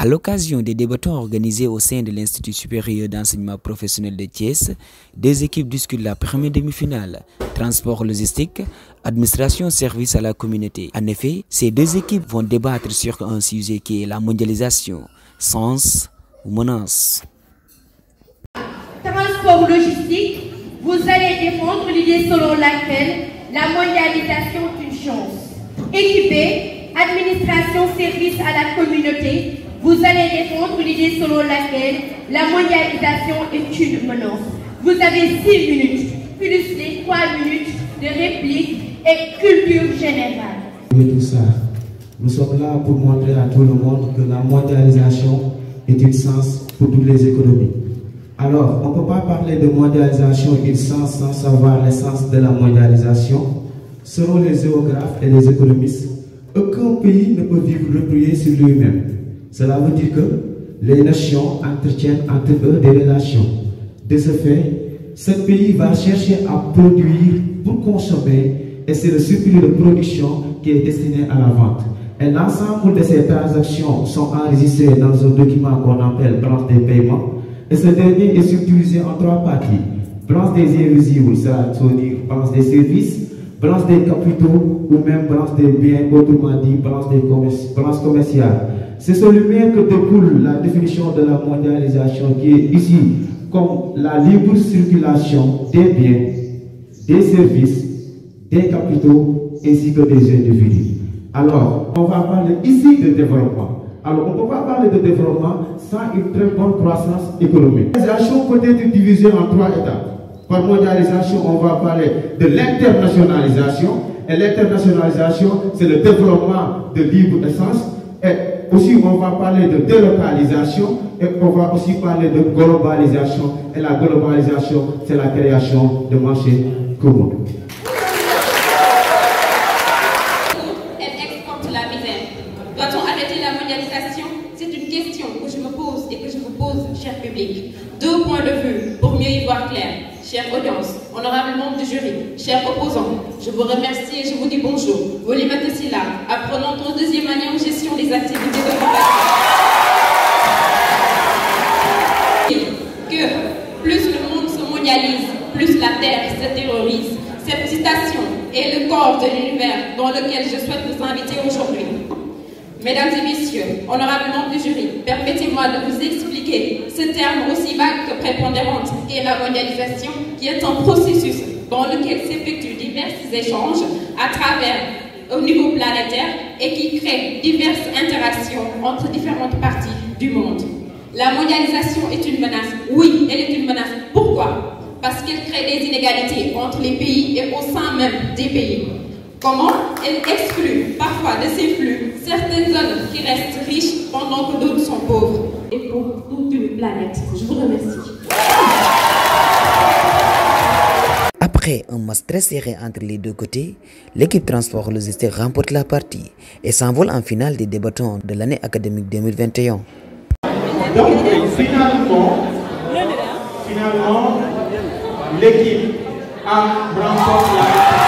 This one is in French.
À l'occasion des débattants organisés au sein de l'Institut supérieur d'enseignement professionnel de Thiès, deux équipes discutent la première demi-finale, transport logistique, administration service à la communauté. En effet, ces deux équipes vont débattre sur un sujet qui est la mondialisation, sens ou menace. Transport logistique, vous allez défendre l'idée selon laquelle la mondialisation est une chance. Équipé, administration service à la communauté, vous allez défendre l'idée selon laquelle la mondialisation est une menace. Vous avez 6 minutes, plus les 3 minutes de réplique et culture générale. Tout ça, nous sommes là pour montrer à tout le monde que la mondialisation est une chance pour toutes les économies. Alors, on ne peut pas parler de mondialisation et de sens sans savoir l'essence de la mondialisation. Selon les géographes et les économistes, aucun pays ne peut vivre replié sur lui-même. Cela veut dire que les nations entretiennent entre eux des relations. De ce fait, ce pays va chercher à produire pour consommer et c'est le surplus de production qui est destiné à la vente. Et l'ensemble de ces transactions sont enregistrées dans un document qu'on appelle branche des paiements. Et ce dernier est subdivisé en 3 parties. Branche des invisibles, c'est-à-dire branche des services, branche des capitaux ou même branche des biens, autrement dit branche commerciale. C'est sur lui-même que découle la définition de la mondialisation qui est ici comme la libre circulation des biens, des services, des capitaux ainsi que des individus. Alors, on va parler ici de développement. Alors, on ne peut pas parler de développement sans une très bonne croissance économique. La mondialisation peut être divisée en 3 étapes. Par mondialisation, on va parler de l'internationalisation. Et l'internationalisation, c'est le développement de libre-essence. Et aussi, on va parler de délocalisation. Et on va aussi parler de globalisation. Et la globalisation, c'est la création de marchés communs. Cher public, 2 points de vue pour mieux y voir clair. Chère audience, honorable membre du jury, chers opposants, je vous remercie et je vous dis bonjour. Volimate Silla, apprenant en 2e année en gestion des activités de que plus le monde se mondialise, plus la Terre se terrorise. Cette citation est le corps de l'univers dans lequel je souhaite vous inviter aujourd'hui. Mesdames et messieurs, honorables membres du jury, permettez-moi de vous expliquer ce terme aussi vague que prépondérante est la mondialisation, qui est un processus dans lequel s'effectuent divers échanges à travers au niveau planétaire et qui crée diverses interactions entre différentes parties du monde. La mondialisation est une menace. Oui, elle est une menace. Pourquoi? Parce qu'elle crée des inégalités entre les pays et au sein même des pays. Comment? Elle exclut parfois de ces flux certaines zones qui restent riches pendant que d'autres sont pauvres. Et pour toute une planète. Je vous remercie. Après un match très serré entre les deux côtés, l'équipe transport logistique remporte la partie et s'envole en finale des débattants de l'année académique 2021. Donc finalement, l'équipe a remporté la